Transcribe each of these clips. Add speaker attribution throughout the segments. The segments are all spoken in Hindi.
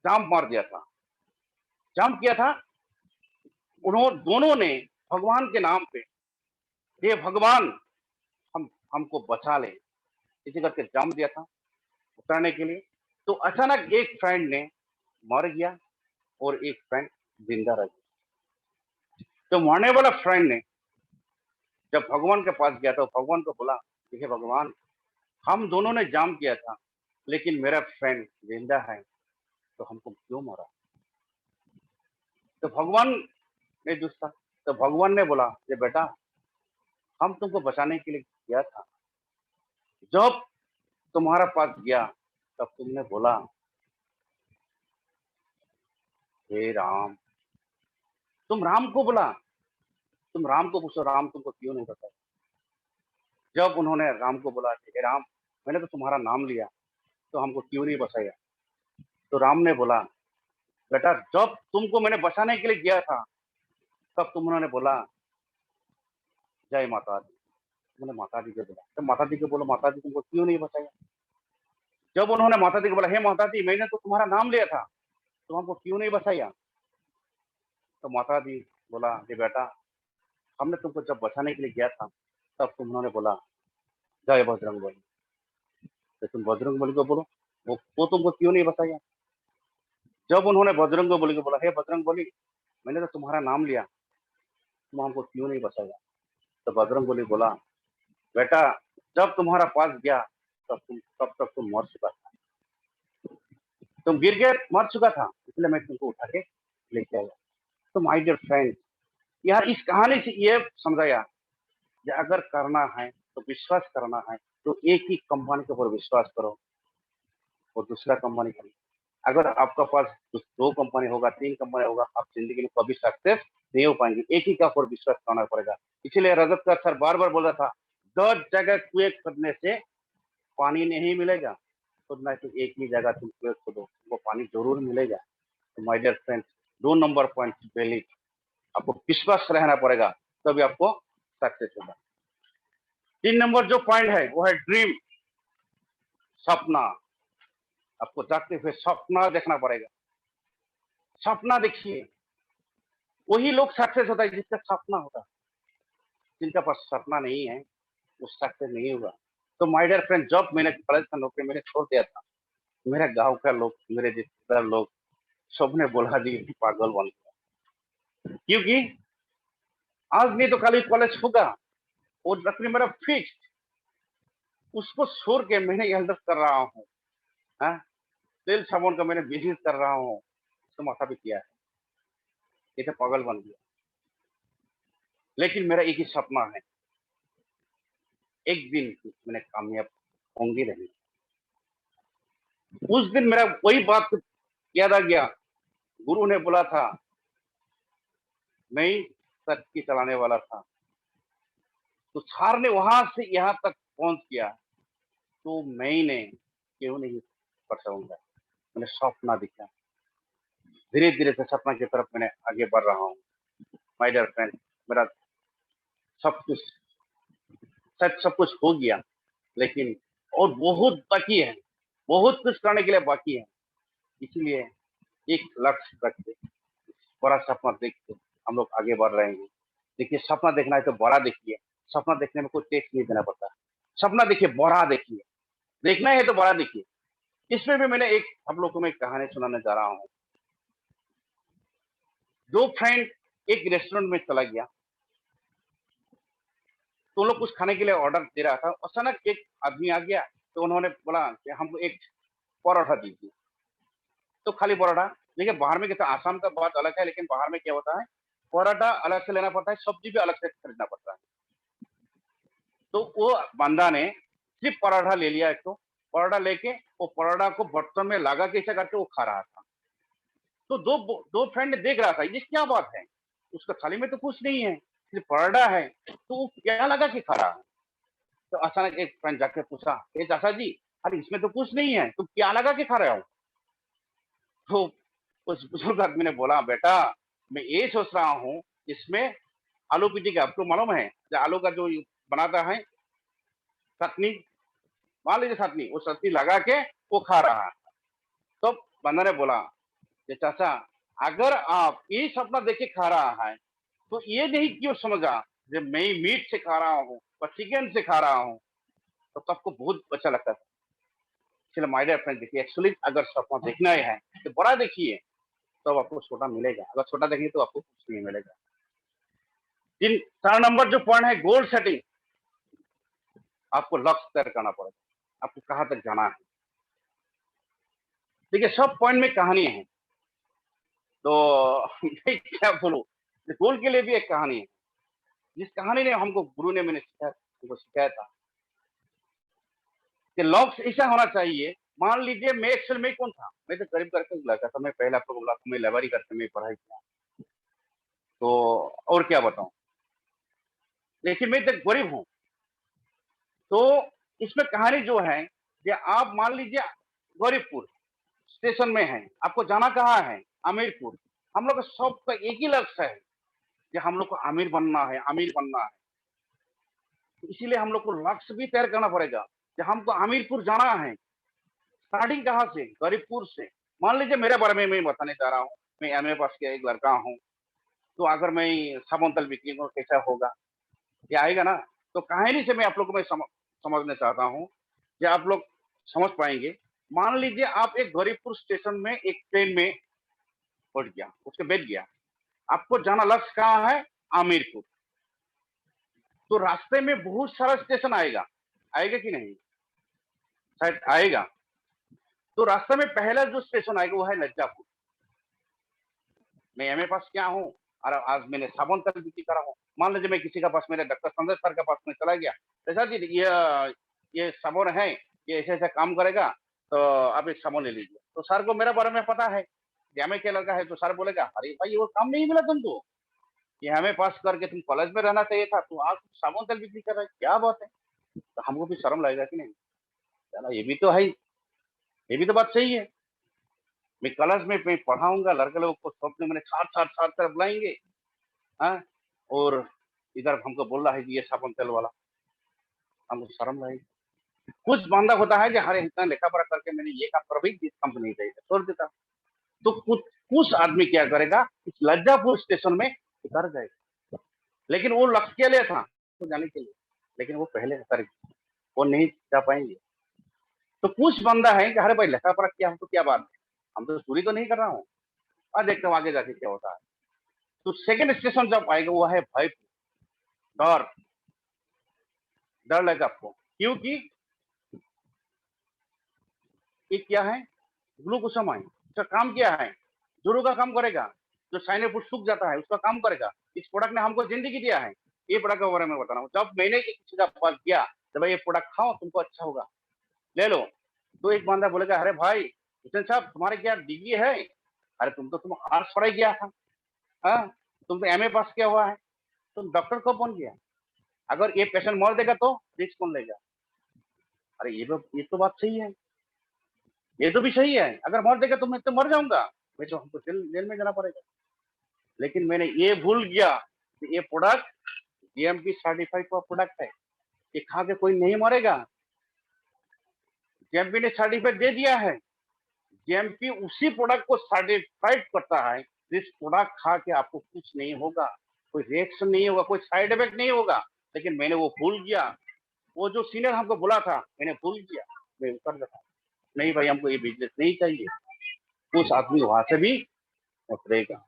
Speaker 1: जंप मार दिया था, जंप किया था। उन्होंने दोनों ने भगवान के नाम पे, हे भगवान, हम हमको बचा ले, इसी करके जंप दिया था उतरने के लिए। तो अचानक एक फ्रेंड ने मर गया और एक फ्रेंड जिंदा रह गया। तो मरने वाला फ्रेंड ने जब भगवान के पास गया तो भगवान को बोला कि हे भगवान, हम दोनों ने जंप किया था, लेकिन मेरा फ्रेंड जिंदा है, तो हमको क्यों मारा? तो भगवान ने दूसरा, तो भगवान ने बोला कि बेटा, हम तुमको बचाने के लिए गया था, जब तुम्हारा पास गया तब तुमने बोला हे राम। तुम राम को बोला, तुम राम को पूछो राम तुमको क्यों नहीं बताया? जब उन्होंने राम को बोला कि हे राम, मैंने तो तुम्हारा नाम लिया, तो हमको क्यों नहीं बचाया? तो राम ने बोला बेटा, जब तुमको मैंने बचाने के लिए गया था, तब तुम उन्होंने बोला जय माता दी। तुमने माता दी को बोला, तो माता दी को बोलो माता दी तुमको क्यों नहीं बचाया? जब उन्होंने माता दी को बोला हे माता दी, मैंने तो तुम्हारा नाम लिया था, तो हमको क्यों नहीं बचाया? तो माता दी बोला कि बेटा, हमने तुमको जब बचाने के लिए गया था, तब तुम उन्होंने बोला जय बजरंग बली। तो तुम बजरंग बली को बोलो, वो तुमको क्यों नहीं बताया? जब उन्होंने बजरंग बली को बोला हे बजरंग बली, मैंने तो तुम्हारा नाम लिया, तुम हमको क्यों नहीं बताया? तो बजरंग बली बोला बेटा, जब तुम्हारा पास गया तब तक तुम मर चुका था, तुम गिर के मर चुका था, इसलिए मैं तुमको उठा के लेके आया। तो माय डियर फ्रेंड, यहाँ इस कहानी से ये समझाया कि अगर करना है तो विश्वास करना है, तो एक ही कंपनी के ऊपर विश्वास करो और दूसरा कंपनी करो। अगर आपका पास दो कंपनी होगा, तीन कंपनी होगा, आप जिंदगी में कभी सक्सेस नहीं हो पाएंगे। एक ही का ऊपर विश्वास करना पड़ेगा। इसीलिए रजत का सर बार बार बोल रहा था, 10 जगह कुएं खोदने से पानी नहीं मिलेगा, खोदना तो एक ही जगह तुम कुएं खोदो, वो पानी जरूर मिलेगा। तो my dear friends, 2 number point पहले आपको विश्वास रहना पड़ेगा, तभी आपको सक्सेस होगा। 3 नंबर जो पॉइंट है वो है ड्रीम, सपना। आपको जागते हुए सपना देखना पड़ेगा। सपना देखिए, वही लोग सक्सेस होता है जिसका सपना होता है। जिनका पास सपना नहीं है वो सक्सेस नहीं होगा। तो माय डियर फ्रेंड, जब मैंने कॉलेज का नौकरी मैंने छोड़ दिया था, मेरे गांव का लोग, मेरे रिश्तेदार लोग, सबने बोला जी पागल बन गया, क्योंकि आज नहीं तो कल कॉलेज होगा, वो नौकरी मेरा फिक्स, उसको छोड़ के मैंने यह कर रहा हूँ। हाँ? तेल साबुन का मैंने बिजनेस कर रहा हूँ, उसको माथा भी किया है, ये तो पागल बन गया। लेकिन मेरा एक ही सपना है, एक दिन मैंने कामयाब होंगी नहीं। उस दिन मेरा वही बात याद आ गया, गुरु ने बोला था, मैं ही सच की चलाने वाला था, तो सार ने वहां से यहाँ तक पहुंच किया, तो मैंने क्यों नहीं कर सकूंगा? मैंने सपना दिखा, धीरे धीरे से सपना की तरफ मैंने आगे बढ़ रहा हूँ। माय डियर फ्रेंड, मेरा सब कुछ, सच सब कुछ हो गया, लेकिन और बहुत बाकी है, बहुत कुछ करने के लिए बाकी है। इसलिए एक लक्ष्य रख के, बड़ा सपना देख के हम लोग आगे बढ़ रहे हैं। देखिए, सपना देखना है तो बड़ा देखिए, सपना देखने में कोई टैक्स नहीं देना पड़ता। सपना देखिए, बड़ा देखिए, देखना है तो बड़ा देखिए। इसमें भी मैंने एक आप लोग को मैं कहानी सुनाने जा रहा हूँ। दो फ्रेंड एक रेस्टोरेंट में चला गया, तो लोग कुछ खाने के लिए ऑर्डर दे रहा था, अचानक एक आदमी आ गया, तो उन्होंने बोला कि हमको एक परोठा दीजिए। तो खाली परोठा, देखिए बाहर में कैसा, आसाम का बात अलग है, लेकिन बाहर में क्या होता है, परोठा अलग से लेना पड़ता है, सब्जी भी अलग से खरीदना पड़ता है। तो वो बंदा ने सिर्फ पराठा ले लिया, एक तो पराठा लेके वो पराठा को बर्तन में लगा के ऐसा करके वो खा रहा था। तो दो दो फ्रेंड देख रहा था, ये क्या बात है, उसका थाली में तो कुछ नहीं है, सिर्फ पराठा है, तो वो क्या लगा के खा रहा है? तो अचानक एक फ्रेंड जाके पूछा, ए चाचा जी, अरे इसमें तो कुछ नहीं है, तुम क्या लगा के खा रहे हो? तो उस बुजुर्ग आदमी ने बोला, बेटा, मैं ये सोच रहा हूँ, इसमें आलू पिटिका, आपको मालूम है जो आलू का जो बनाता है चटनी, मान लीजिए चटनी, वो चटनी लगा के वो खा रहा है। तो बंदा ने बोला, कि चाचा, अगर आप ये सपना देख के खा रहा है, तो ये नहीं क्यों समझा कि मैं मीट से खा रहा हूँ और चिकन से खा रहा हूँ, तो आपको बहुत अच्छा लगता है। इसलिए माय डियर फ्रेंड, देखिए एक्चुअली अगर सपना देखना है तो बड़ा देखिए, तब आपको छोटा मिलेगा। अगर छोटा देखेंगे तो आपको कुछ नहीं मिलेगा। 4 नंबर जो पॉइंट है, गोल सेटिंग। आपको लक्ष्य तय करना पड़ेगा, आपको कहाँ तक जाना है। देखिए सब पॉइंट में कहानी है, तो मैं क्या बोलूं, गोल के लिए भी एक कहानी है। जिस कहानी ने हमको गुरु ने मैंने हमको सिखाया था कि लक्ष्य ऐसा होना चाहिए। मान लीजिए मैं एक्चुअल में कौन था, मैं तो गरीब करके लड़का था। मैं पहले आपको बोला मैं लेबारी करके मैं पढ़ाई किया, तो और क्या बताऊं। लेकिन मैं तो गरीब हूँ। तो इसमें कहानी जो है कि आप मान लीजिए गरीबपुर स्टेशन में है, आपको जाना कहाँ है, अमीरपुर। हम लोग का सबका एक ही लक्ष्य है कि हम लोग को अमीर बनना है, अमीर बनना है। तो इसीलिए हम लोग को लक्ष्य भी तय करना पड़ेगा कि हमको अमीरपुर जाना है। स्टार्टिंग कहाँ से, गरीबपुर से। मान लीजिए मेरे बारे में मैं बताने जा रहा हूँ। मैं एमए पास किया एक लड़का हूँ, तो अगर मैं साबुन तेल बिक्री करूँ कैसा होगा, ये आएगा ना। तो कहानी से मैं आप लोग को मैं समझना चाहता हूँ कि आप लोग समझ पाएंगे। मान लीजिए आप एक गरीबपुर स्टेशन में एक ट्रेन में उठ गया, उसके बैठ गया। आपको जाना लक्ष्य कहाँ है, आमिरपुर। तो रास्ते में बहुत सारा स्टेशन आएगा, आएगा कि नहीं, शायद आएगा। तो रास्ते में पहला जो स्टेशन आएगा वो है लज्जापुर। मैं एमए पास क्या हूँ और आज मैंने साबुन तेल बिक्री करा हूँ। मान लीजिए मैं किसी का पास, मेरे डॉक्टर संजय सर के पास में चला गया, जैसा जी ये साबुन है, ये ऐसे ऐसे काम करेगा, तो आप एक साबुन ले लीजिए। तो सर को मेरे बारे में पता है कि एमए के लड़का है, तो सर बोलेगा अरे भाई वो काम नहीं मिला तुमको, ये एमए पास करके तुम कॉलेज में रहना चाहिए था, तो आज साबुन तेल बिक्री कर रहा है, क्या बात है। तो हमको भी शर्म लगेगा कि नहीं, चला ये भी तो है, ये भी तो बात सही है। मैं कॉलेज में मैं पढ़ाऊंगा, लड़के लोगों को स्वप्न मैंने साथ साथ साथ तरफ बुलाएंगे। हाँ, और इधर हमको बोल रहा है कि ये साबुन तेल वाला, हमको शर्म लगेगी। कुछ बंदा होता है कि हरे इतना लेखा पढ़ा करके मैंने ये काम कर, भाई जिस कंपनी चाहिए छोड़ देता। तो कुछ आदमी क्या करेगा, इस लज्जापुर स्टेशन में उतर जाएगा। लेकिन वो लक्ष्य के लिए था, तो जाने के लिए, लेकिन वो पहले उतर गए, वो नहीं जा पाएंगे। तो कुछ बंदा है कि अरे भाई लेखा पढ़ा किया हम तो क्या बात है, हम तो चोरी तो नहीं कर रहा हूँ, और देखते हैं आगे जाके क्या होता है। तो सेकंड स्टेशन जब आएगा वो है भय, डर। डर लगा आपको, क्योंकि ये क्या है, ग्लूकोसामाइन। इसका काम क्या है, जोड़ों का काम करेगा। जो साइनोपुर सूख जाता है उसका काम करेगा। इस प्रोडक्ट ने हमको जिंदगी दिया है। ये प्रोडक्ट के बारे में बता रहा हूँ। जब मैंने किसी का पास किया, तो भाई ये प्रोडक्ट खाओ तुमको अच्छा होगा, ले लो। तो एक बंदा बोलेगा अरे भाई हुसैन साहब तुम्हारे क्या डिग्री है, अरे तुम आर्ट्स पढ़ाई किया था, हाँ, तुम तो एमए पास किया हुआ है, तुम डॉक्टर कब बन गया। अगर ये पेशेंट मर देगा तो रिस्क कौन लेगा। अरे ये तो बात सही है, ये तो भी सही है। अगर मर देगा तो मैं तो मर जाऊंगा, मैं तो हमको जेल जेल में जाना पड़ेगा। लेकिन मैंने ये भूल गया कि ये प्रोडक्ट जीएमपी सर्टिफाइड का प्रोडक्ट है, ये खा के कोई नहीं मरेगा। जीएमपी ने सर्टिफाइड दे दिया है। जीएमपी उसी प्रोडक्ट को सर्टिफाइड करता है जिस प्रोडक्ट खा के आपको कुछ नहीं होगा, कोई रिएक्शन नहीं होगा, कोई साइड इफेक्ट नहीं होगा। लेकिन मैंने वो भूल गया, वो जो सीनियर हमको बोला था मैंने भूल गया, मैं उतर गया। नहीं भाई हमको ये बिजनेस नहीं चाहिए। कुछ आदमी वहां से भी उतरेगा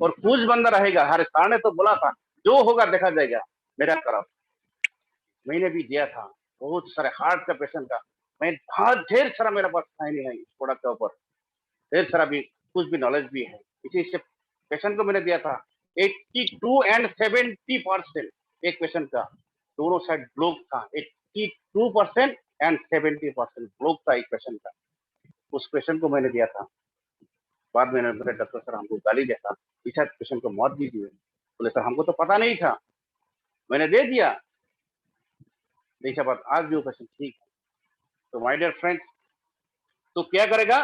Speaker 1: और कुछ बंदा रहेगा, हर सर ने तो बोला था जो होगा देखा जाएगा मेरा तरफ। मैंने भी दिया था बहुत सारे हार्ट का पेशेंट का, मैं बहुत ढेर सारा मेरे पास नहीं है इस प्रोडक्ट के ऊपर, ढेर सारा भी कुछ भी नॉलेज भी है। इसी से पेशेंट को मैंने दिया था 82 एंड 70%। एक पेशेंट का दोनों साइड ब्लॉक था, 82% एंड 70% ब्लॉक था एक पेशेंट का। उस पेशेंट को मैंने दिया था। बाद में मेरे डॉक्टर सर हमको गाली देता, इस पेशेंट को मौत दी थी। बोले सर हमको तो पता नहीं था, मैंने दे दिया। देखा बात, आज भी वो पेशेंट ठीक है। तो माय डियर फ्रेंड्स, तो क्या करेगा,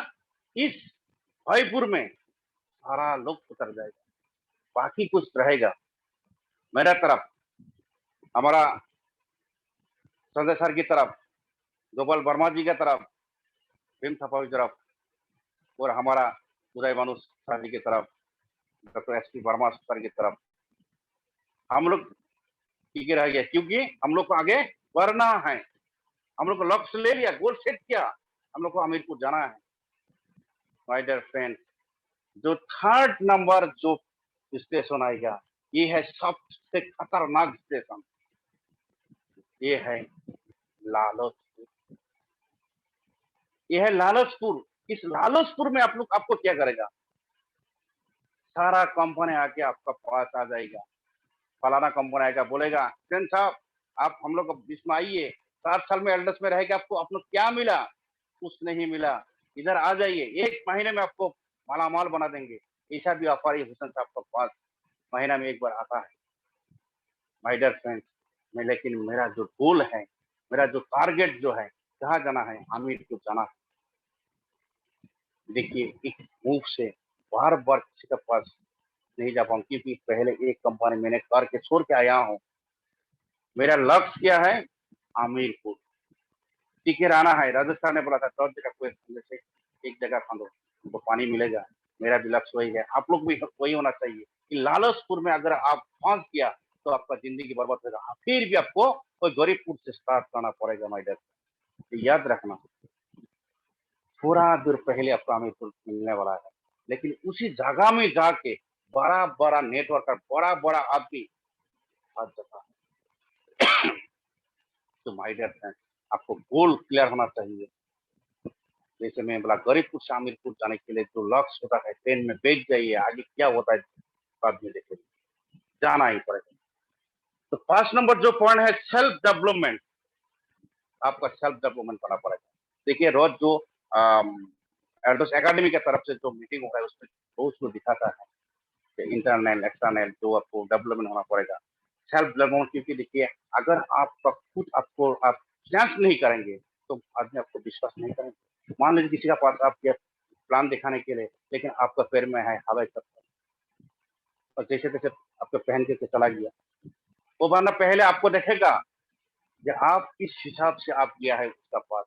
Speaker 1: इस भाईपुर में सारा लोग उतर जाएगा, बाकी कुछ रहेगा मेरा तरफ, हमारा संजय सर की तरफ, गोपाल वर्मा जी की तरफ, भीम थपा की तरफ, और हमारा उदय भानु सर जी की तरफ, doctor S P Verma sir की तरफ हम लोग टिके रह गए, क्योंकि हम लोग को आगे बढ़ना है। हम लोग को लक्ष्य ले लिया, गोल सेट किया, हम लोग को हमीरपुर जाना है। माय डियर फ्रेंड, जो थर्ड नंबर जो स्टेशन आएगा, ये है सबसे खतरनाक स्टेशन, ये है लालचपुर। ये है लालचपुर। इस लालचपुर में आप लोग आपको क्या करेगा, सारा कंपनी आके आपका पास आ जाएगा। फलाना कंपनी आएगा, बोलेगा सेन साहब आप हम लोग इसमें आइए, 7 साल में एल्डस में रहेगा, आपको आप लोग क्या मिला, कुछ नहीं मिला, इधर आ जाइए, 1 महीने में आपको मालामाल बना देंगे। ऐसा भी ऑफर हुसैन साहब का पास महीना में एक बार आता है। माय डियर फ्रेंड्स, मैं लेकिन मेरा जो गोल है, मेरा जो टारगेट जो है, कहाँ जाना है, आमिर को जाना है। देखिए एक मूव से बार बार किसी के पास नहीं जा पाऊँ, क्योंकि पहले एक कंपनी मैंने करके छोड़ के आया हूँ। मेरा लक्ष्य क्या है, आमिरपुर टिके रहना है। राजस्थान ने बोला था 10 जगह कोई से एक जगह फांदो, उनको पानी मिलेगा। मेरा भी लक्ष्य वही है, आप लोग भी वही होना चाहिए कि लालचपुर में अगर आप फांस किया तो आपका जिंदगी बर्बाद होगा, फिर भी आपको कोई गरीबपुर से स्टार्ट करना पड़ेगा। माय डियर, याद रखना, थोड़ा दूर पहले आपको आमिरपुर मिलने वाला है, लेकिन उसी जगह में जाके बड़ा बड़ा नेटवर्क और बड़ा बड़ा आदमी आ जाता है। तो माय डियर फ्रेंड, आपको गोल क्लियर होना चाहिए। जैसे मैं बोला, गरीबपुर से आमिरपुर जाने के लिए जो लक्ष्य होता है, ट्रेन में बैठ जाइए, आगे क्या होता है बाद में देखेंगे, जाना ही पड़ेगा। तो 5 नंबर जो पॉइंट है, सेल्फ डेवलपमेंट। आपका सेल्फ डेवलपमेंट करना पड़ेगा। देखिए रोज जो एडोस एकेडमी की तरफ से जो मीटिंग होता है, उसमें रोज को दिखाता है कि इंटरनल एक्सटर्नल जो आपको डेवलपमेंट होना पड़ेगा, सेल्फ डेवलपमेंट। क्योंकि देखिए अगर आपका खुद आपको आप जांच नहीं करेंगे तो आदमी आपको विश्वास नहीं करेंगे। मान लीजिए किसी का पास आपके प्लान दिखाने के लिए, लेकिन आपका पैर में है हवाई चप्पल, और जैसे तैसे आपको पहन के चला गया, वो बंदा पहले आपको देखेगा कि आप किस हिसाब से आप गया है उसका पास।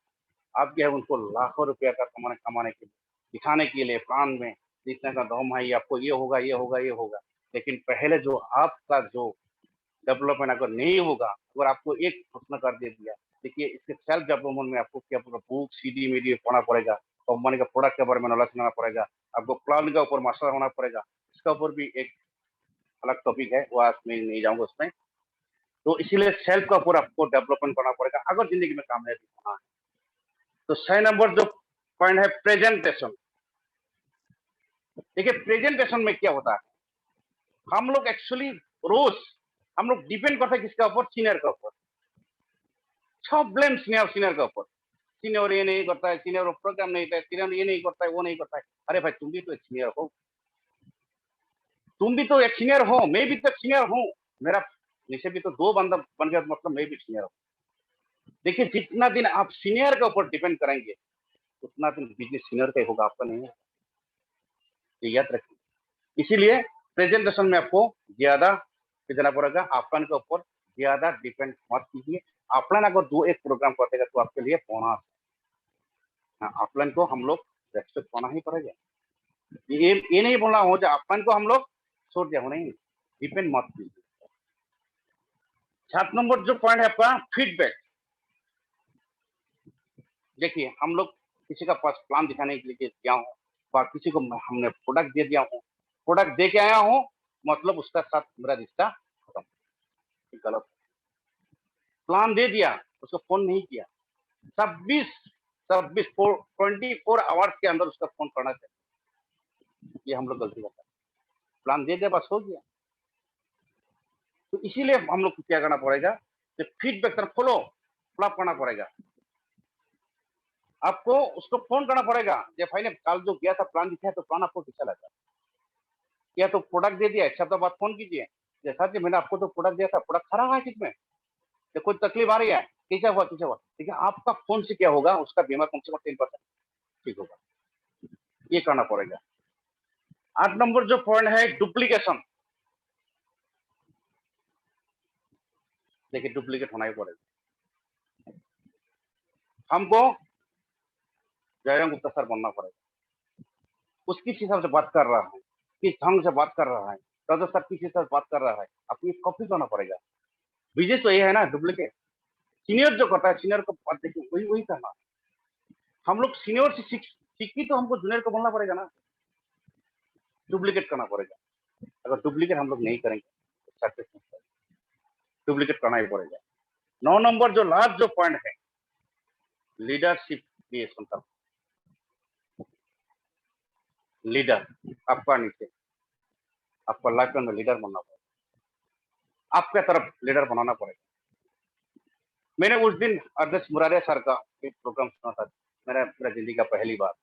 Speaker 1: आप गया है उनको लाखों रुपया का कमाने के लिए, दिखाने के लिए प्लान में इतना का दम है, आपको ये होगा ये होगा ये होगा। लेकिन पहले जो आपका जो डेवलपमेंट अगर नहीं होगा, अगर आपको एक घोषणा कर दे दिया, देखिए इसके सेल्फ डेवलपमेंट में आपको क्या पूरा बुक सीडी मीडिया पढ़ना पड़ेगा, कंपनी का प्रोडक्ट के बारे में नॉलेज लेना पड़ेगा, आपको प्लान के ऊपर मास्टर होना पड़ेगा। इसका ऊपर भी एक अलग टॉपिक है, वो आज मैं नहीं जाऊंगा उसमें। तो इसीलिए सेल्फ का ऊपर आपको डेवलपमेंट करना पड़ेगा अगर जिंदगी में कामयाबी होना है। तो 6 नंबर जो पॉइंट है, प्रेजेंटेशन। देखिए प्रेजेंटेशन में क्या होता है, हम लोग एक्चुअली रोज हम लोग डिपेंड करते हैं किसके ऊपर, सीनियर के ऊपर। सब ब्लेम सीनियर सीनियर के ऊपर। सीनियर ये नहीं करता है, सीनियर प्रोग्राम नहीं करता है, सीनियर ये नहीं करता है, वो नहीं करता है। अरे भाई तुम भी तो एक सीनियर हो, तुम भी तो एक सीनियर हो, मैं भी तो एक सीनियर हूँ। मेरा नीचे भी तो 2 बंदा बन गया, मतलब मैं भी सीनियर हूँ। देखिए जितना दिन आप सीनियर के ऊपर डिपेंड करेंगे, उतना दिन बिजनेस सीनियर का ही होगा, आपका नहीं है। ये याद रखिए। इसीलिए प्रेजेंटेशन में आपको ज्यादा देना पड़ेगा, ऑफलाइन के ऊपर ज्यादा डिपेंड मत कीजिए। ऑफलाइन अगर 2 एक प्रोग्राम करते तो आपके लिए बोनस है। ऑफलाइन को हम लोग रेस्पेक्ट करना ही पड़ेगा। ये नहीं बोलना हो जाए ऑफलाइन को हम लोग छोड़ दिया हो, नहीं, डिपेंड मत कीजिए। 7 नंबर जो पॉइंट है आपका, फीडबैक। देखिए हम लोग किसी का पास प्लान दिखाने के लिए गया हूँ, और किसी को हमने प्रोडक्ट दे दिया हूँ, प्रोडक्ट दे के आया हूँ, मतलब उसका साथ मेरा रिश्ता खत्म। गलत। प्लान दे दिया, उसको फोन नहीं किया, 24 आवर्स के अंदर उसका फोन करना चाहिए। ये हम लोग गलती करते हैं, प्लान दे दिया बस हो गया। तो इसीलिए हम लोग को क्या करना पड़ेगा कि फीडबैक तरफ फॉलो अप करना पड़ेगा। आपको उसको फोन करना पड़ेगा, ये भाई ने कल जो किया था प्लान दिखाया, तो प्लान आपको कैसा लगा, या तो प्रोडक्ट दे दिया, एक सप्ताह बाद फोन कीजिए, जैसा कि मैंने आपको तो प्रोडक्ट दिया था, प्रोडक्ट खराब है किसमें, या कोई तकलीफ आ रही है, कैसा हुआ कैसा हुआ। ठीक है, आपका फोन से क्या होगा, उसका बीमा कम से कम 10% ठीक होगा। ये करना पड़ेगा। 8 नंबर जो पॉइंट है, डुप्लीकेशन। देखिए डुप्लीकेट होना ही पड़ेगा। हमको जयराम गुप्ता सर बनना पड़ेगा। उस किस हिसाब से बात कर रहा है, किस ढंग से बात कर रहा है, राजा सर किस हिसाब से बात कर रहा है, आपको कॉपी करना पड़ेगा। बिजनेस तो ये है ना, डुप्लीकेट। सीनियर जो करता है, सीनियर को बात देखिए, वही वही करना। हम लोग सीनियर से सीखी तो हमको जूनियर को बोलना पड़ेगा ना, डुप्लीकेट करना पड़ेगा। अगर डुप्लीकेट हम लोग नहीं करेंगे सक्सेस, डुप्लीकेट करना ही पड़ेगा। 9 नंबर जो लास्ट जो पॉइंट है, लीडरशिप क्रिएशन का। लीडर आपका नीचे, आपको लाइफ में लीडर बनना पड़ेगा, आपके तरफ लीडर बनाना पड़ेगा। मैंने उस दिन अध्यक्ष मुरारिया सर का एक प्रोग्राम सुना था, मेरा जिंदगी का पहली बार।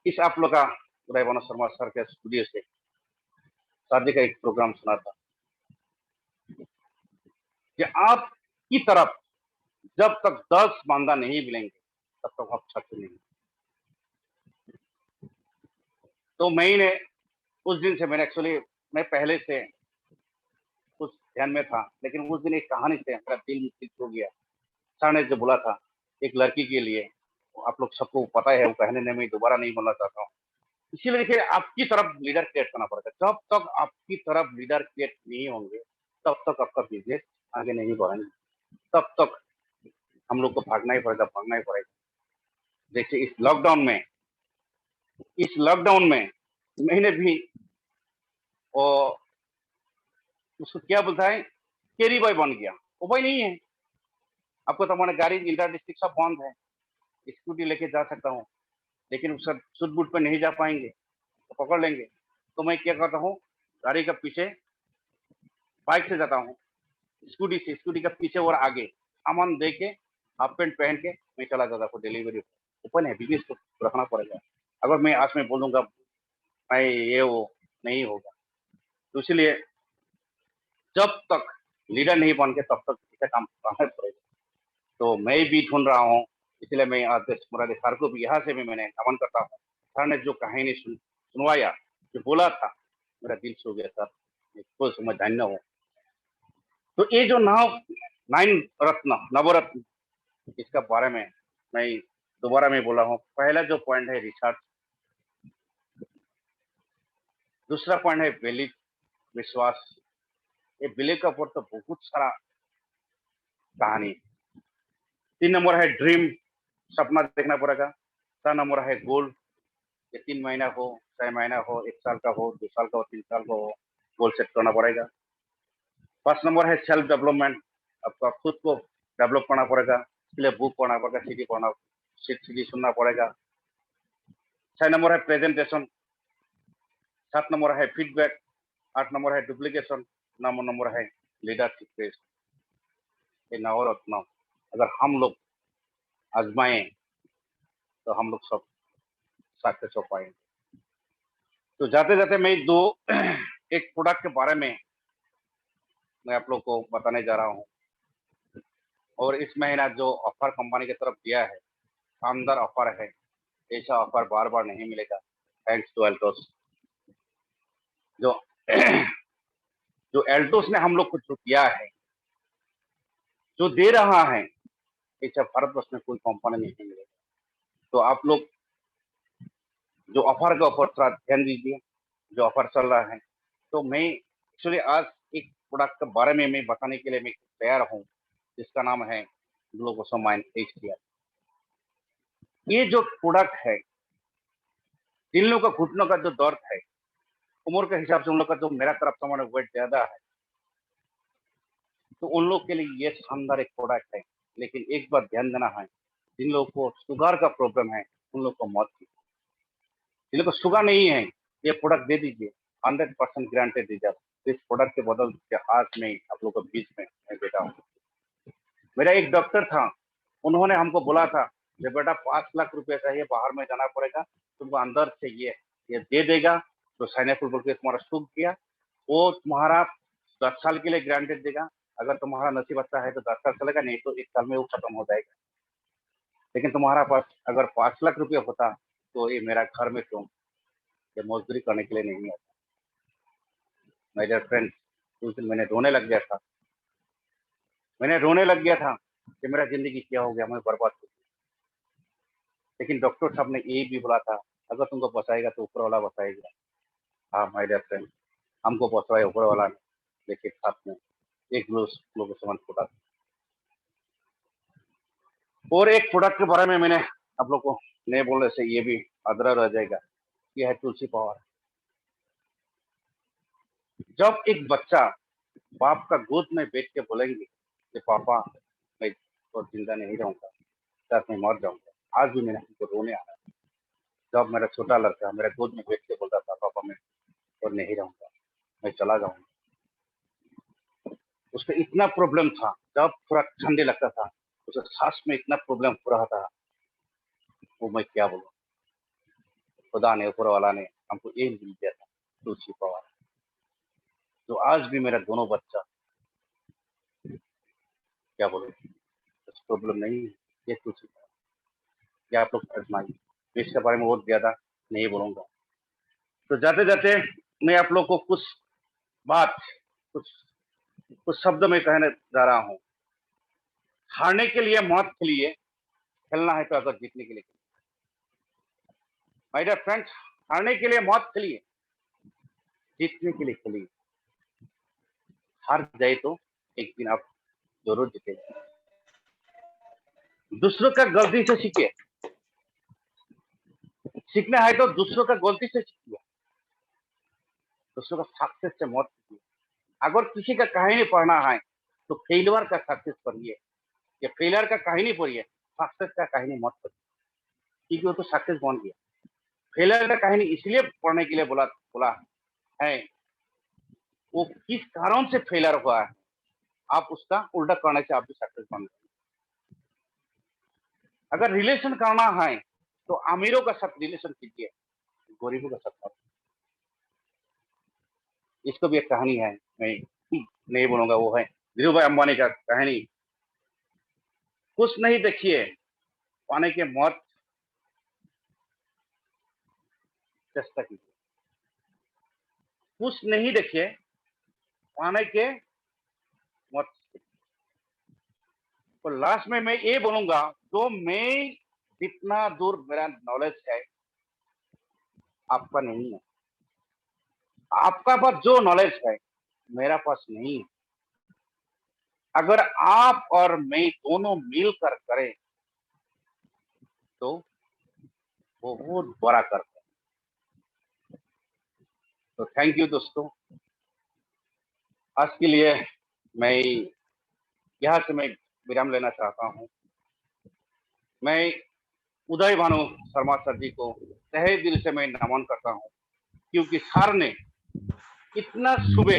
Speaker 1: इस आप लोग का उदय भानु शर्मा सर के स्टूडियो से सर जी का एक प्रोग्राम सुना था कि आपकी तरफ जब तक 10 बांदा नहीं मिलेंगे तब तक आप सक्सेस नहीं। तो मैंने उस दिन से, मैंने एक्चुअली मैं पहले से कुछ ध्यान में था, लेकिन उस दिन एक कहानी से मेरा दिल हो गया। सर ने जो बोला था एक लड़की के लिए, आप लोग सबको पता है, वो कहने में मैं दोबारा नहीं बोलना चाहता हूँ। इसीलिए देखिए, आपकी तरफ लीडर क्रिएट करना पड़ेगा। जब तक आपकी तरफ लीडर क्रिएट नहीं होंगे तब तक आपका बिजनेस आगे नहीं बढ़ेंगे, तब तक हम लोग को भागना ही पड़ेगा, भागना ही पड़ेगा। जैसे इस लॉकडाउन में मैंने भी और उसको क्या बोलता है, कैरी बॉय बन गया। वो बॉय नहीं है, आपको तो हमारे गाड़ी इंटर डिस्ट्रिक्ट सब बंद है, स्कूटी लेके जा सकता हूँ, लेकिन उस सूट बूट पे नहीं जा पाएंगे तो पकड़ लेंगे। तो मैं क्या करता हूँ, गाड़ी का पीछे बाइक से जाता हूँ, स्कूटी का पीछे और आगे सामान दे के, हाफ पैंट पहन के मैं चला जाता हूँ डिलीवरी। ओपन है, बिजनेस तो रखना पड़ेगा। अगर मैं आज में बोलूंगा मैं ये वो, नहीं होगा। तो इसलिए जब तक लीडर नहीं बन के तब तक इसे काम करना पड़ेगा। तो मैं भी ढूंढ रहा हूँ, इसलिए मैं अध्यक्ष मुरारी सर को भी यहाँ से भी मैंने नमन करता हूँ। सर ने जो कहानी सुनवाया, जो बोला था, मेरा दिल छू गया सर, कोई समझ धन्य हो। तो ये जो नवरत्न, इसका बारे में मैं दोबारा में बोला हूँ। पहला जो पॉइंट है रिसर्च, दूसरा पॉइंट है बिलीफ, विश्वास। ये बिलीफ का ऊपर तो बहुत सारा कहानी। 3 नंबर है ड्रीम, सपना देखना पड़ेगा। 4 नंबर है गोल, ये 3 महीना हो, 6 महीना हो, 1 साल का हो, 2 साल का हो, 3 साल का हो, गोल सेट करना पड़ेगा। 5 नंबर है सेल्फ डेवलपमेंट, आपका खुद को डेवलप करना पड़ेगा, इसलिए बुक पढ़ना पड़ेगा, सीडी सुनना पड़ेगा। 6 नंबर है प्रेजेंटेशन, 7 नंबर है फीडबैक, 8 नंबर है डुप्लीकेशन, 9 नंबर है लीडरशिप। ये नवरत्न अगर हम लोग आजमाएं तो हम लोग सब सक्सेस हो पाएंगे। तो जाते जाते मैं एक प्रोडक्ट के बारे में मैं आप लोग को बताने जा रहा हूँ। और इस महीना जो ऑफर कंपनी की तरफ दिया है, शानदार ऑफर है। ऐसा ऑफर बार बार नहीं मिलेगा। Thanks to Altos. जो जो एल्टोस ने हम लोग को जो दिया है, जो दे रहा है, ऐसा भारतवर्ष में कोई कंपनी नहीं मिलेगा। तो आप लोग जो ऑफर के ऊपर थोड़ा ध्यान दीजिए, जो ऑफर चल रहा है। तो मैं एक्चुअली आज एक प्रोडक्ट के बारे में मैं बताने के लिए मैं तैयार हूँ, जिसका नाम है ग्लूकोसामाइन HCl। ये जो प्रोडक्ट है, जिन लोगों का घुटनों का जो दर्द है, उम्र के हिसाब से उन लोग का जो मेरा तरफ से वेट ज्यादा है, तो उन लोग के लिए ये शानदार एक प्रोडक्ट है। लेकिन एक बार ध्यान देना है, जिन लोगों को शुगर का प्रॉब्लम है उन लोग को मौत की, जिन लोग को शुगर नहीं है, ये प्रोडक्ट दे दीजिए, 100% गारंटी दी जाए। इस प्रोडक्ट के बदल के आज में आप लोग के बीच में मैं बैठा हूँ। मेरा एक डॉक्टर था, उन्होंने हमको बोला था कि बेटा 5 लाख रुपए चाहिए, बाहर में जाना पड़ेगा, तुमको अंदर से ये दे देगा। तो साइनेफुल बोल के तुम्हारा शुभ किया, वो तुम्हारा 10 साल के लिए ग्रांटेड देगा। अगर तुम्हारा नसीब अच्छा है तो 10 साल चलेगा, नहीं तो 1 साल में वो खत्म हो जाएगा। लेकिन तुम्हारा पास अगर 5 लाख रुपये होता तो ये मेरा घर में तुम ये मजदूरी करने के लिए नहीं आता। माय डियर फ्रेंड्स, उस दिन मैंने रोने लग गया था कि मेरा जिंदगी क्या हो गया, मैं बर्बाद हो गया। लेकिन डॉक्टर साहब ने ये भी बोला था, अगर तुमको बचाएगा तो ऊपर वाला बचाएगा। हाँ माय डियर फ्रेंड, हमको बचाया ऊपर वाला ने, देखिए साथ में एक ग्लू सामान फूटा। और एक प्रोडक्ट के बारे में मैंने आप लोग को नहीं बोलने से ये भी अधूरा रह जाएगा, ये है तुलसी पावर। जब एक बच्चा बाप का गोद में बैठ के बोलेंगे कि पापा मैं तो जिंदा नहीं रहूंगा, शायद मैं मर जाऊंगा, आज भी मेरे हमको रोने आ रहा है। जब मेरा छोटा लड़का मेरे गोद में बैठ के बोलता था पापा मैं और नहीं रहूंगा, मैं चला जाऊंगा, उसका इतना प्रॉब्लम था, जब थोड़ा ठंडे लगता था उसे सांस में इतना प्रॉब्लम हो रहा था, वो मैं क्या बोलूं। खुदा ने ऊपर वाला ने हमको एक दिल दिया था, तुलसी पावर, जो आज भी मेरा दोनों बच्चा क्या बोलो प्रॉब्लम नहीं है, ये तुलसी पावर। ये आप लोग आजमाइए, इसके बारे में और ज्यादा नहीं बोलूंगा। तो जाते जाते मैं आप लोग को कुछ बात कुछ कुछ शब्द में कहने जा रहा हूँ। हारने के लिए मौत के लिए, खेलना है तो अगर जीतने के लिए। माय डियर फ्रेंड्स, हारने के लिए मौत खेलिए, जीतने के लिए खेलिए। हार जाए तो एक दिन आप जरूर जीतेंगे। दूसरों का गलती से सीखिए, सीखना है तो दूसरों का गलती से सीखिए, दूसरों का सक्सेस से मौत सीखिए। अगर किसी का कहानी पढ़ना है तो फेलियर का सक्सेस पढ़िए, या फेलियर का कहानी पढ़िए, सक्सेस का कहानी मत पढ़िए, क्योंकि वो तो सक्सेस बन गया। फेलियर का कहानी इसलिए पढ़ने के लिए बोला बोला है, वो किस कारण से फेलियर हुआ है, आप उसका उल्टा करने से आप भी सक्सेस बन गए। अगर रिलेशन करना है तो अमीरों का साथ रिलेशन कीजिए, गरीबों का साथ मत। इसको भी एक कहानी है, मैं नहीं बोलूंगा, वो है धीरू भाई अंबानी का कहानी। कुछ नहीं देखिए, पाने के मौत चेष्टा कीजिए। कुछ नहीं देखिए, पाने के मौत। तो लास्ट में मैं ये बोलूंगा, जो मैं जितना दूर मेरा नॉलेज है आपका नहीं है, आपका पास जो नॉलेज है मेरा पास नहीं है। अगर आप और मैं दोनों मिलकर करें तो वो बहुत बड़ा करते हैं। तो थैंक यू दोस्तों, आज के लिए मैं यहाँ से मैं विराम लेना चाहता हूँ। मैं उदय भानु शर्मा सर जी को तहे दिल से मैं नमन करता हूँ, क्योंकि सर ने इतना सुबह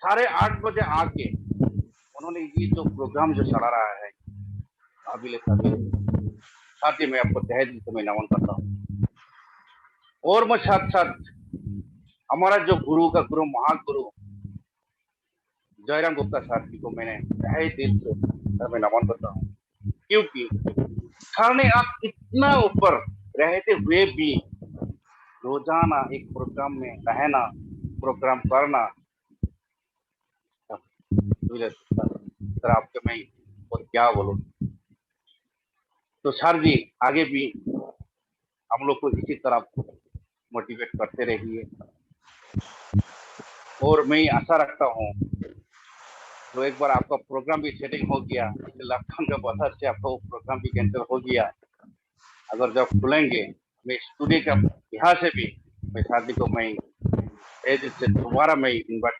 Speaker 1: 8:30 बजे आके उन्होंने ये जो प्रोग्राम जो चला रहा है काबिल तारीफ। साथ ही मैं आपको तहे दिल से मैं नमन करता हूँ। और मैं साथ साथ हमारा जो गुरु का गुरु महागुरु जयराम गुप्ता सर जी को मैंने तहे दिल से मैं नमन करता हूँ, क्योंकि सर ने आप इतना ऊपर रहते हुए भी रोजाना एक प्रोग्राम में रहना, प्रोग्राम करना, सर आपके मैं और क्या बोलूं। तो सर जी आगे भी हम लोग को इसी तरह मोटिवेट करते रहिए, और मैं आशा रखता हूँ तो एक बार आपका प्रोग्राम भी सेटिंग हो गया, लॉकडाउन के वजह से आपका वो प्रोग्राम भी कैंसिल हो गया। अगर जब खुलेंगे मैं स्टूडियो का यहाँ से भी मैं शादी को मैं से दोबारा मैं इन्वाइट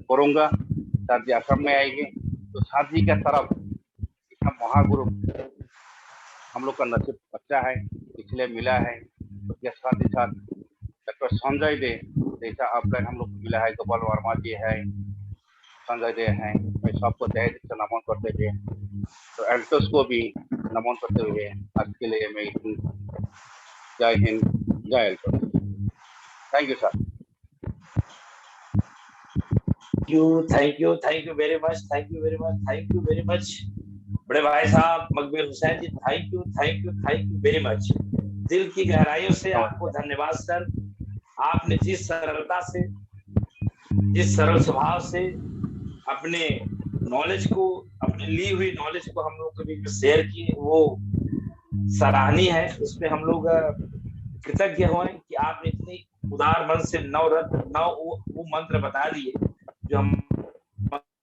Speaker 1: करूंगा। शादी असम में आएंगे तो शादी का तरफ इतना महागुरु हम लोग का नसीब अच्छा है, इसलिए मिला है। उसके साथ ही साथ डॉक्टर संजय दे जैसा अपलाइन हम लोग मिला है, गोपाल वर्मा जी है, संजय दे हैं, मैं सबको तहे दिल से नमन करते हुए, तो एल्टोस को भी नमन करते हुए आज के लिए मैं जय हिंद, जय Altos. Thank you sir.
Speaker 2: Thank you very much, thank you very much बड़े भाई साहब Maqbool Hussain ji, thank you very much. दिल की गहराइयों से आपको धन्यवाद सर। आपने जिस सरलता से, जिस सरल स्वभाव से अपने नॉलेज को, अपनी ली हुई नॉलेज को हम लोग के बीच में शेयर किए, वो सराहनीय है। उसमें हम लोग कृतज्ञ हों कि आपने इतनी उदार मन से नवरत्न नव वो मंत्र बता दिए जो हम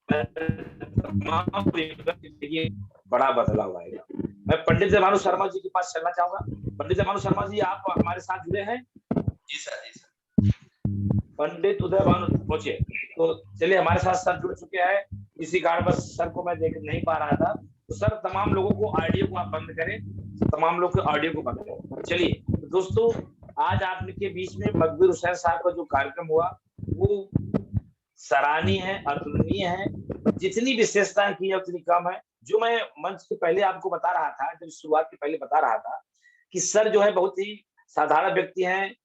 Speaker 2: तमाम जिंदगी बड़ा बदलाव आएगा। मैं पंडित जयभानु शर्मा जी के पास चलना चाहूंगा। पंडित जयभानु शर्मा जी, आप हमारे साथ जुड़े हैं?
Speaker 3: जी सर, जी सर।
Speaker 2: पंडित उदय भानु पहुंचे तो चलिए, हमारे साथ सर जुड़ चुके हैं। इसी कारण बस सर को मैं देख नहीं पा रहा था। तो सर, तमाम लोगों को ऑडियो को आप बंद करें, तमाम लोग के ऑडियो को बंद करें। चलिए तो दोस्तों, आज आपके बीच में मकबूल हुसैन साहब का जो कार्यक्रम हुआ वो सराहनीय है, अतुलनीय है। जितनी विशेषताएं की है उतनी कम है। जो मैं मंच के पहले आपको बता रहा था, जब शुरुआत के पहले बता रहा था कि सर जो है बहुत ही साधारण व्यक्ति हैं,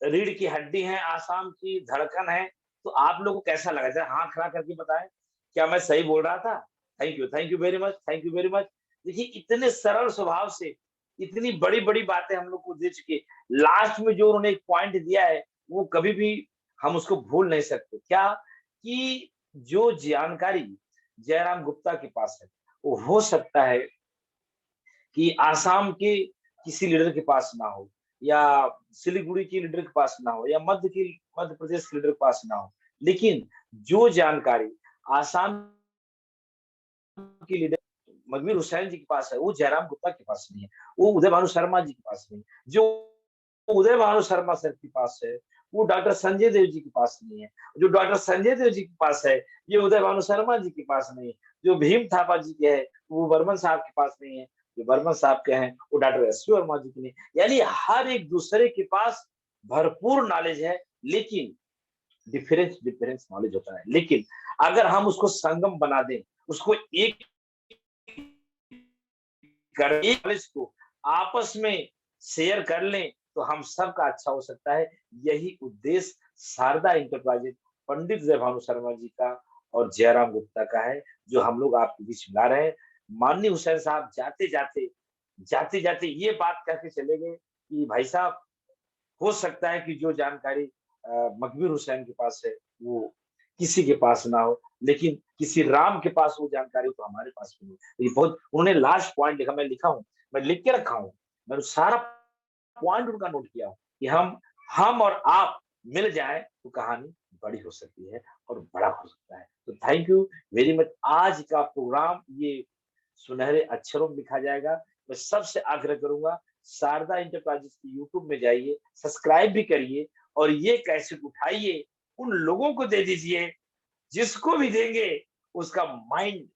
Speaker 2: रीढ़ की हड्डी है, आसाम की धड़कन है। तो आप लोगों को कैसा लगा? जरा हाथ खड़ा करके बताएं, क्या मैं सही बोल रहा था? Thank you very much, thank you very much. देखिए, इतने सरल स्वभाव से इतनी बड़ी बड़ी बातें हम लोग को दे चुके, लास्ट में जो उन्होंने एक पॉइंट दिया है वो कभी भी हम उसको भूल नहीं सकते। क्या कि जो जानकारी जयराम गुप्ता के पास है वो हो सकता है कि आसाम के किसी लीडर के पास ना हो, या सिलीगुड़ी की लीडर के पास ना हो, या मध्य प्रदेश के लीडर के पास ना हो, लेकिन जो जानकारी आसाम की लीडर मकबूल हुसैन जी के पास है वो जयराम गुप्ता के पास नहीं है, वो उदय भानु शर्मा जी के पास नहीं है। जो उदय भानु शर्मा सर के पास है वो डॉक्टर संजय देव जी के पास नहीं है। जो डॉक्टर संजय देव जी के पास है ये उदय भानु शर्मा जी के पास नहीं है। जो भीम थापा जी के है वो बर्मन साहब के पास नहीं है। जो बर्मन साहब के हैं वो डॉक्टर एस.वी. वर्मा जी के नहीं। यानी हर एक दूसरे के पास भरपूर नॉलेज है, लेकिन डिफरेंस नॉलेज होता है। लेकिन अगर हम उसको संगम बना दें, उसको एक नॉलेज को आपस में शेयर कर लें, तो हम सबका अच्छा हो सकता है। यही उद्देश्य शारदा इंटरप्राइजेज पंडित जयभानु शर्मा जी का और जयराम गुप्ता का है, जो हम लोग आपके बीच मिला रहे हैं। माननीय हुसैन साहब जाते जाते ये बात कहके चले गए कि भाई साहब, हो सकता है कि जो जानकारी मकबूल हुसैन के पास है वो किसी के पास ना हो, लेकिन किसी राम के पास वो जानकारी तो हमारे पास भी नहीं। ये बहुत उन्होंने लास्ट पॉइंट लिखा, मैं लिखा हूँ, मैं लिख के रखा हूँ, मैंने सारा पॉइंट उनका नोट किया हूँ कि हम और आप मिल जाए तो कहानी बड़ी हो सकती है और बड़ा हो सकता है। तो थैंक यू वेरी मच। आज का प्रोग्राम ये सुनहरे अक्षरों में लिखा जाएगा। मैं सबसे आग्रह करूंगा, शारदा इंटरप्राइजेस की यूट्यूब में जाइए, सब्सक्राइब भी करिए और ये कैसेट उठाइए, उन लोगों को दे दीजिए, जिसको भी देंगे उसका माइंड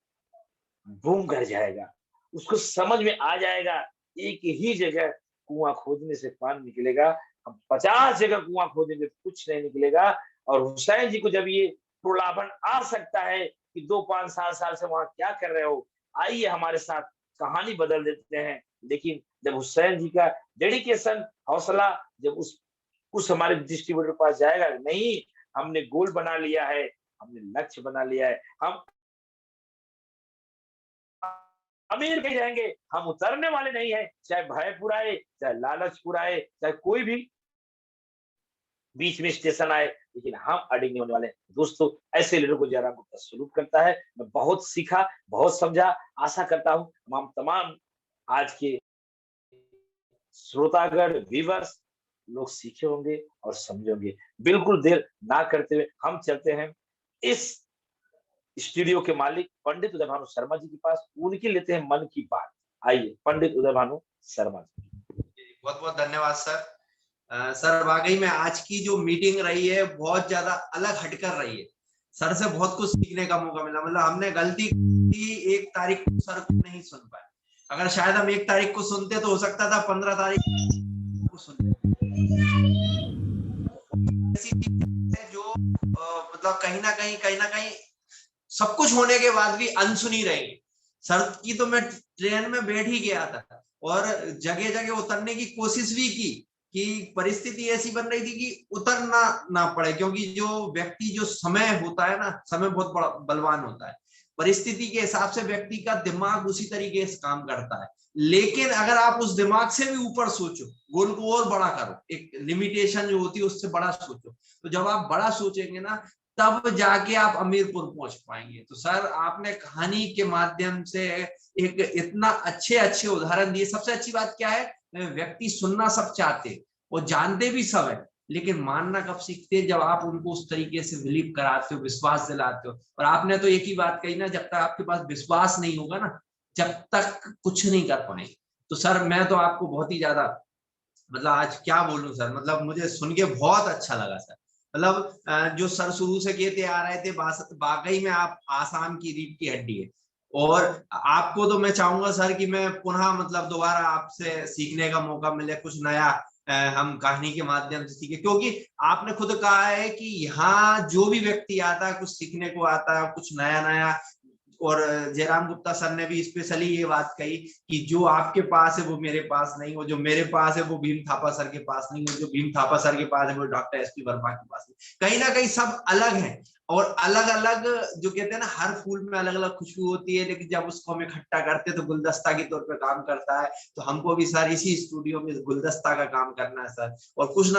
Speaker 2: बूम कर जाएगा, उसको समझ में आ जाएगा एक ही जगह कुआं खोदने से पानी निकलेगा, हम 50 जगह कुआं खोदेंगे तो कुछ नहीं निकलेगा। और हुसैन जी को जब ये प्रलोभन आ सकता है कि 2-5 साल से वहां क्या कर रहे हो, आइए हमारे साथ कहानी बदल देते हैं। लेकिन जब हुसैन जी का डेडिकेशन, हौसला जब उस हमारे डिस्ट्रीब्यूटर के पास जाएगा, नहीं हमने गोल बना लिया है, हमने लक्ष्य बना लिया है, हम अमीर कहीं जाएंगे, हम उतरने वाले नहीं है, चाहे भयपुर आए, चाहे लालचपुर आए, चाहे कोई भी बीच में स्टेशन आए, लेकिन हम अड़ेंगे होने वाले। दोस्तों, ऐसे लीडर को जयराम गुप्ता सलूट करता है। मैं बहुत सीखा, बहुत समझा। आशा करता हूं हम तमाम आज के श्रोतागण, व्यूअर्स लोग सीखे होंगे और समझेंगे। बिल्कुल देर ना करते हुए हम चलते हैं इस स्टूडियो के मालिक पंडित उदय भानु शर्मा जी के पास, उनकी लेते हैं मन की बात। आइए पंडित उदय भानु शर्मा जी।
Speaker 3: बहुत बहुत धन्यवाद सर। सर, वाकई में आज की जो मीटिंग रही है बहुत ज्यादा अलग हटकर रही है। सर से बहुत कुछ सीखने का मौका मिला। मतलब हमने गलती की 1 तारीख को सर को नहीं सुन पाए। अगर शायद हम 1 तारीख को सुनते तो हो सकता था 15 तारीख को सुनते। ऐसी चीज है जो मतलब कहीं ना कहीं सब कुछ होने के बाद भी अनसुनी रही। सर की तो मैं ट्रेन में बैठ ही गया था और जगह जगह उतरने की कोशिश भी की कि परिस्थिति ऐसी बन रही थी कि उतरना ना पड़े, क्योंकि जो व्यक्ति, जो समय होता है ना, समय बहुत बड़ा बलवान होता है। परिस्थिति के हिसाब से व्यक्ति का दिमाग उसी तरीके से काम करता है। लेकिन अगर आप उस दिमाग से भी ऊपर सोचो, गोल को और बड़ा करो, एक लिमिटेशन जो होती है उससे बड़ा सोचो, तो जब आप बड़ा सोचेंगे ना तब जाके आप अमीरपुर पहुंच पाएंगे। तो सर, आपने कहानी के माध्यम से एक इतना अच्छे उदाहरण दिए। सबसे अच्छी बात क्या है, व्यक्ति सुनना सब चाहते और जानते भी सब है, लेकिन मानना कब सीखते हैं? जब आप उनको उस तरीके से बिलीव कराते हो, विश्वास दिलाते हो। और आपने तो एक ही बात कही ना, जब तक आपके पास विश्वास नहीं होगा ना, जब तक कुछ नहीं कर पाएंगे। तो सर मैं तो आपको बहुत ही ज्यादा मतलब आज क्या बोलूं सर, मतलब मुझे सुन के बहुत अच्छा लगा सर। मतलब जो सर शुरू से कहते आ रहे थे, वाकई में आप आसाम की रीढ़ की हड्डी है। और आपको तो मैं चाहूंगा सर कि मैं पुनः मतलब दोबारा आपसे सीखने का मौका मिले, कुछ नया हम कहानी के माध्यम से सीखे, क्योंकि आपने खुद कहा है कि यहाँ जो भी व्यक्ति आता है कुछ सीखने को आता है, कुछ नया नया। और जयराम गुप्ता सर ने भी स्पेशली ये बात कही कि जो आपके पास है वो मेरे पास नहीं, वो जो मेरे पास है वो भीम थापा सर के पास नहीं, वो जो भीम थापा सर के पास है वो डॉक्टर एसपी वर्मा के पास नहीं। कहीं ना कहीं सब अलग है, और अलग अलग जो कहते हैं ना, हर फूल में अलग अलग खुशबू होती है, लेकिन जब उसको हम इकट्ठा करते हैं तो गुलदस्ता के तौर पर काम करता है। तो हमको भी सर इसी स्टूडियो में गुलदस्ता का काम करना है सर, और कुछ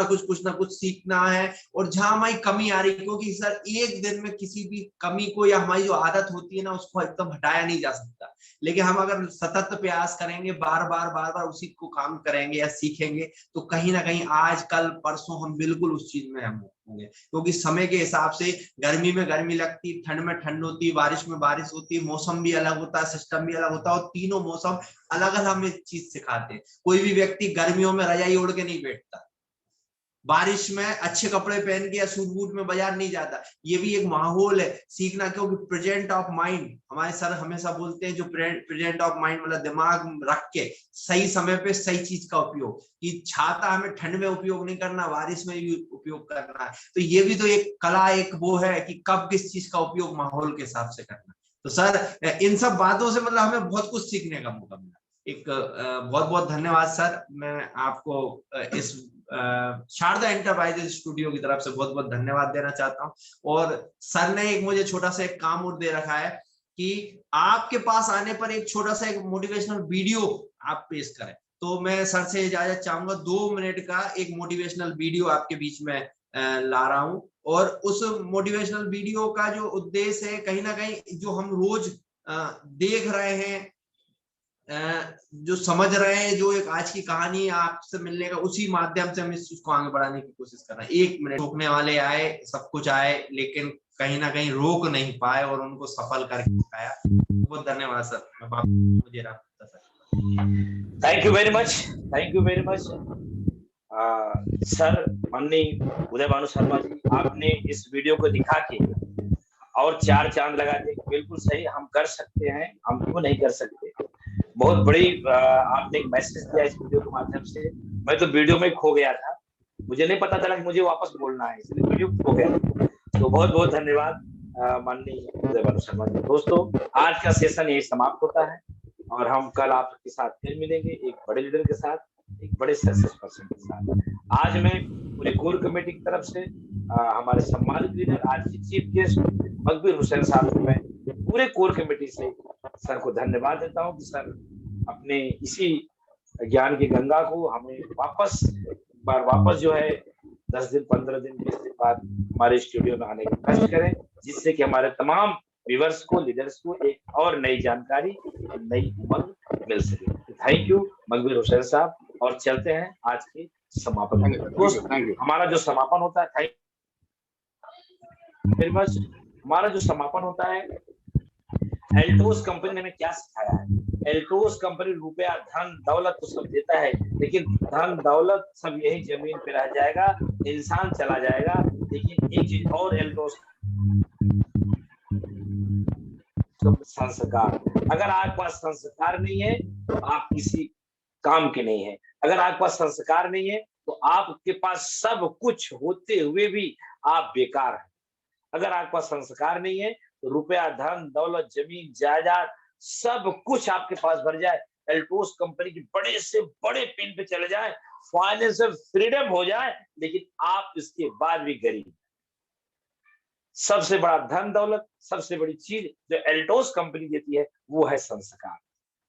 Speaker 3: ना कुछ सीखना है। और जहां हमारी कमी आ रही, क्योंकि सर एक दिन में किसी भी कमी को या हमारी जो आदत होती है ना उसको एकदम हटाया नहीं जा सकता, लेकिन हम अगर सतत प्रयास करेंगे, बार बार उसी को काम करेंगे या सीखेंगे, तो कहीं ना कहीं आज कल परसों हम बिल्कुल उस चीज में हम होंगे। क्योंकि समय के हिसाब से गर्मी में गर्मी लगती, ठंड में ठंड होती, बारिश में बारिश होती, मौसम भी अलग होता है, सिस्टम भी अलग होता है, और तीनों मौसम अलग अलग हमें चीज सिखाते हैं। कोई भी व्यक्ति गर्मियों में रजाई ओढ़ के नहीं बैठता, बारिश में अच्छे कपड़े पहन के या सूट बूट में बाजार नहीं जाता। ये भी एक माहौल है सीखना, क्योंकि प्रेजेंट ऑफ माइंड हमारे सर हमेशा बोलते हैं, जो प्रेजेंट ऑफ माइंड मतलब दिमाग रख के सही समय पे सही चीज का उपयोग, कि छाता हमें ठंड में उपयोग नहीं करना, बारिश में भी उपयोग करना है। तो ये भी तो एक कला, एक वो है कि कब किस चीज का उपयोग माहौल के हिसाब से करना। तो सर इन सब बातों से मतलब हमें बहुत कुछ सीखने का मौका मिला। एक बहुत बहुत धन्यवाद सर। मैं आपको इस शारदा एंटरप्राइजेज स्टूडियो की तरफ से बहुत बहुत धन्यवाद देना चाहता हूँ। और सर ने एक मुझे छोटा सा एक काम और दे रखा है कि आपके पास आने पर एक छोटा सा एक मोटिवेशनल वीडियो आप पेश करें। तो मैं सर से इजाजत चाहूंगा, 2 मिनट का एक मोटिवेशनल वीडियो आपके बीच में ला रहा हूं। और उस मोटिवेशनल वीडियो का जो उद्देश्य है, कहीं ना कहीं जो हम रोज देख रहे हैं, जो समझ रहे हैं, जो एक आज की कहानी आपसे मिलने का, उसी माध्यम से हम इस चीज को आगे बढ़ाने की कोशिश कर रहे हैं। 1 मिनट। रोकने वाले आए, सब कुछ आए, लेकिन कहीं ना कहीं रोक नहीं पाए और उनको सफल करके दिखाया। बहुत धन्यवाद सर। मुझे
Speaker 2: thank you very much, thank you very much sir. माननीय उदय भानु शर्मा जी, आपने इस वीडियो को दिखा के और 4 चांद लगा के, बिल्कुल सही, हम कर सकते हैं, हम क्यों नहीं कर सकते। बहुत बड़ी आपने एक मैसेज दिया इस वीडियो के माध्यम से। मैं तो वीडियो में खो गया था, मुझे नहीं पता चला कि मुझे वापस बोलना है, इसलिए वीडियो खो गया। तो बहुत बहुत धन्यवाद माननीय उदय भानु शर्मा जी। दोस्तों, आज का सेशन यही समाप्त होता है, और हम कल आपके साथ फिर मिलेंगे एक बड़े लीडर के साथ, एक बड़े सक्सेस पर्सन के साथ। आज मैं पूरी कोर कमेटी की तरफ से हमारे सम्मानित लीडर, आज के चीफ गेस्ट मकबूल हुसैन साहब को, मैं पूरे कोर कमेटी से सर को धन्यवाद देता हूँ कि सर अपने इसी ज्ञान की गंगा को हमें वापस जो है 10 दिन 15 दिन 20 दिन बाद हमारे स्टूडियो में आने का कष्ट करें, जिससे कि हमारे तमाम व्यूअर्स को, लीडर्स को एक और नई जानकारी, नई उमंग मिल सके। थैंक यू मकबूल हुसैन साहब, और चलते हैं आज के समापन में। हमारा जो समापन होता है, थैंक वेरी मच। हमारा जो समापन होता है, एल्टोस कंपनी ने हमें क्या सिखाया है। एल्टोस कंपनी रुपया, धन दौलत तो सब देता है, लेकिन धन दौलत सब यही जमीन पे रह जाएगा, इंसान चला जाएगा। लेकिन एक चीज और एल्टोस, संस्कार। अगर आपके पास संस्कार नहीं है तो आप किसी काम के नहीं है। अगर आपके पास संस्कार नहीं है तो आपके पास सब कुछ होते हुए भी आप बेकार हैं। अगर आपके पास संस्कार नहीं है तो रुपया, धन दौलत, जमीन जायदाद सब कुछ आपके पास भर जाए, एल्टोस कंपनी की बड़े से बड़े पिन पे चले जाए, फाइनेंशियल फ्रीडम हो जाए, लेकिन आप इसके बाद भी गरीब। सबसे बड़ा धन दौलत, सबसे बड़ी चीज जो एल्टोस कंपनी देती है वो है संस्कार।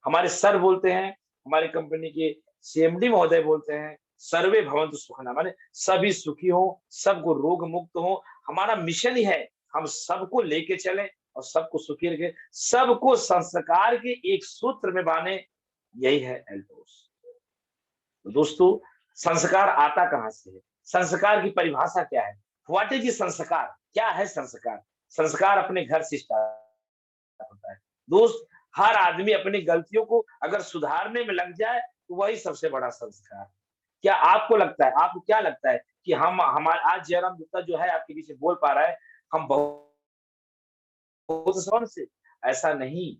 Speaker 2: हमारे सर बोलते हैं, हमारी कंपनी के सीएमडी महोदय बोलते हैं, सर्वे भवन्तु सुखिनः, माने सभी सुखी हो, सबको रोग मुक्त हो। हमारा मिशन ही है, हम सबको लेके चले और सबको सुखी रखे, सबको संस्कार के एक सूत्र में बांधे, यही है एल्टोस। तो दोस्तों संस्कार आता कहां से है? संस्कार की परिभाषा क्या है? व्हाट इज संस्कार? क्या है संस्कार? संस्कार अपने घर से स्टार्ट होता है दोस्त। हर आदमी अपनी गलतियों को अगर सुधारने में लग जाए तो वही सबसे बड़ा संस्कार। क्या आपको लगता है, आपको क्या लगता है कि हम हमारे आज जयराम गुप्ता जो है आपके बीच में बोल पा रहा है, हम बहुत स्वर्ण से? ऐसा नहीं,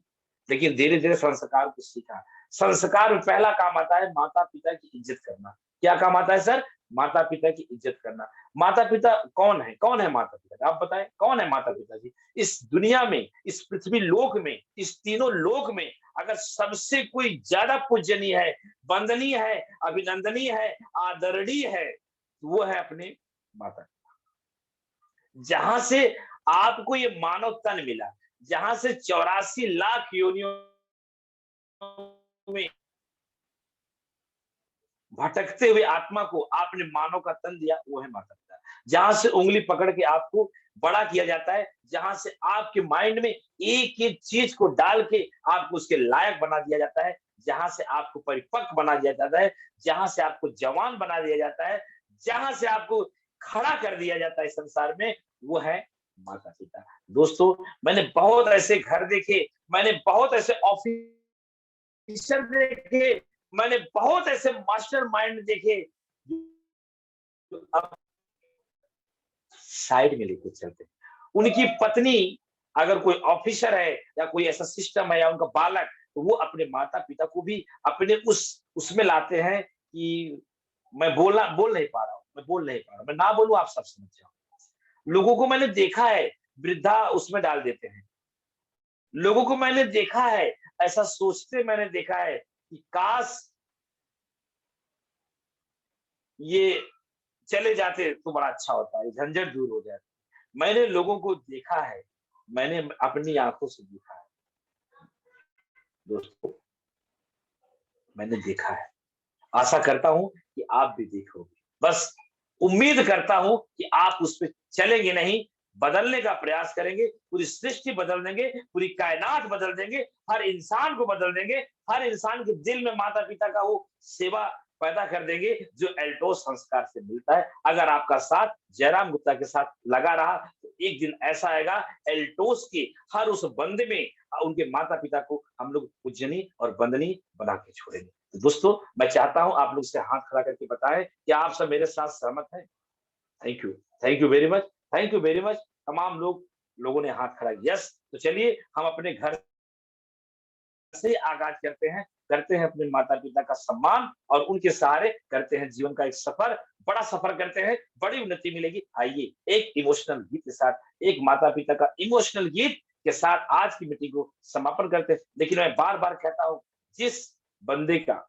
Speaker 2: लेकिन धीरे धीरे संस्कार को सीखा। संस्कार में पहला काम आता है माता पिता की इज्जत करना। क्या काम आता है सर? माता पिता की इज्जत करना। माता पिता कौन है? कौन है माता पिता? आप बताएं कौन है माता पिता जी? इस दुनिया में, इस पृथ्वी लोक में, इस तीनों लोक में अगर सबसे कोई ज्यादा पूजनीय है, वंदनीय है, अभिनंदनीय है, आदरणीय है, तो वो है अपने माता पिता। जहां से आपको ये मानव तन मिला, जहां से 84 लाख योनियों में भटकते हुए आत्मा को आपने मानव का तन दिया, वो है माता पिता। जहां से उंगली पकड़ के आपको बड़ा किया जाता है, जहां से आपके माइंड में एक एक चीज को डाल के आपको उसके लायक बना दिया जाता है, जहां से आपको परिपक्व बना दिया जाता है, जहां से आपको जवान बना दिया जाता है, जहां से आपको खड़ा कर दिया जाता है संसार में, वो है माता पिता। दोस्तों मैंने बहुत ऐसे घर देखे, मैंने बहुत ऐसे ऑफिसर देखे, मैंने बहुत ऐसे मास्टर माइंड देखे जो अब साइड में लेके चलते हैं। उनकी पत्नी अगर कोई ऑफिसर है या कोई ऐसा सिस्टम है या उनका बालक, तो वो अपने माता पिता को भी अपने उसमें लाते हैं कि मैं बोल नहीं पा रहा हूँ, मैं बोल नहीं पा रहा हूँ, मैं ना बोलूं आप सब समझ जाओ। लोगों को मैंने देखा है वृद्धा उसमें डाल देते हैं। लोगों को मैंने देखा है ऐसा सोचते, मैंने देखा है कि काश ये चले जाते तो बड़ा अच्छा होता है, झंझट दूर हो जाती। मैंने लोगों को देखा है, मैंने अपनी आंखों से देखा है दोस्तों, मैंने देखा है। आशा करता हूं कि आप भी देखोगे। बस उम्मीद करता हूं कि आप उस पर चलेंगे नहीं, बदलने का प्रयास करेंगे। पूरी सृष्टि बदल देंगे, पूरी कायनात बदल देंगे, हर इंसान को बदल देंगे, हर इंसान के दिल में माता पिता का वो सेवा पैदा कर देंगे जो एल्टोस संस्कार से मिलता है। अगर आपका साथ जयराम गुप्ता के साथ लगा रहा तो एक दिन ऐसा आएगा एल्टोस के हर उस बंदे में उनके माता पिता को हम लोग पूजनीय और वंदनीय बना के छोड़ेंगे। तो दोस्तों मैं चाहता हूं आप लोग से हाथ खड़ा करके बताएं कि आप सब मेरे साथ सहमत हैं। Thank you very much, thank you very much. तमाम लोगों ने हाथ खड़ा किया। यस, तो चलिए हम अपने घर से आगाज करते हैं अपने माता पिता का सम्मान और उनके सहारे करते हैं जीवन का एक सफर, बड़ा सफर करते हैं, बड़ी उन्नति मिलेगी। आइए एक इमोशनल गीत के साथ, एक माता पिता का इमोशनल गीत के साथ आज की मीटिंग को समापन करते हैं। लेकिन मैं बार बार कहता हूं, जिस बंदे का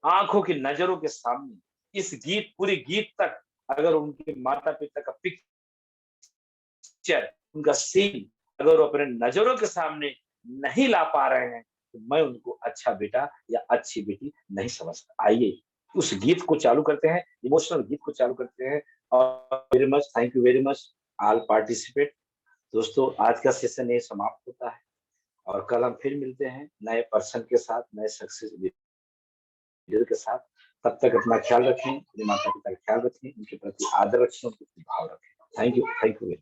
Speaker 2: आंखों की नजरों के सामने इस गीत पूरी गीत तक अगर उनके माता पिता का पिक्चर, उनका सीन अगर वो अपने नजरों के सामने नहीं ला पा रहे हैं, तो मैं उनको अच्छा बेटा या अच्छी बेटी नहीं समझता। आइए उस गीत को चालू करते हैं, इमोशनल गीत को चालू करते हैं। और very much, thank you very much all participate. दोस्तों आज का सेशन ये समाप्त होता है और कल हम फिर मिलते हैं नए पर्सन के साथ, नए सक्सेस लीडर के साथ। तब तक अपना ख्याल रखें, अपने माता पिता का ख्याल रखें, उनके प्रति आदर रखें, उनके प्रति भाव रखें। Thank you very much.